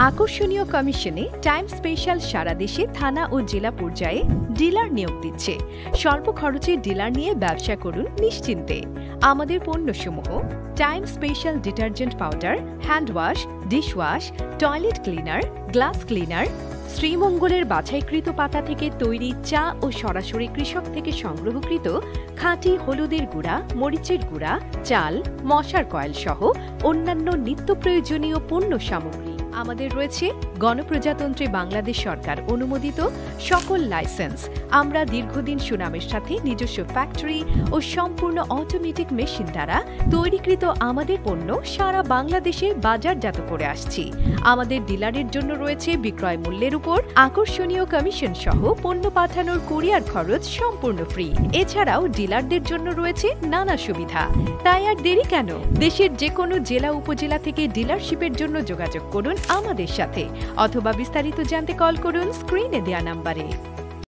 আকর্ষণীয় কমিশনে time special সারা দেশে থানা ও জেলা পর্যায়ে ডিলার নিয়োগ দিচ্ছে। স্বল্প খরচে ডিলার নিয়ে ব্যবসা করুন নিশ্চিন্তে। আমাদের পণ্যসমূহ time special detergent powder, hand wash, dishwash, toilet cleaner, glass cleaner, শ্রীমঙ্গলের বাছাইকৃত পাতা থেকে তৈরি চা ও সরাসরি কৃষক থেকে সংগ্রহকৃত খাঁটি হলুদের গুঁড়া, মরিচের গুঁড়া, চাল, মশার কয়েল সহ অন্যান্য নিত্য প্রয়োজনীয় পণ্য সামগ্রী। আমাদের রয়েছে গণপ্রজাতন্ত্রী বাংলাদেশ সরকার অনুমোদিত সকল লাইসেন্স। আমরা দীর্ঘদিন সুনামের সাথে নিজস্ব ফ্যাক্টরি ও সম্পূর্ণ অটোমেটিক মেশিন দ্বারা তৈরিকৃত আমাদের পণ্য সারা বাংলাদেশে বাজারজাত করে আসছি। আমাদের ডিলারের জন্য রয়েছে বিক্রয় মূল্যের উপর আকর্ষণীয় কমিশন সহ পণ্য পাঠানোর কুরিয়ার খরচ সম্পূর্ণ ফ্রি। এছাড়াও ডিলারদের জন্য রয়েছে নানা সুবিধা। তাই আর দেরি কেন? দেশের যে কোনো জেলা উপজেলা থেকে ডিলারশিপের জন্য যোগাযোগ করুন আমাদের সাথে, অথবা বিস্তারিত জানতে কল করুন স্ক্রিনে দেয়া নাম্বারে।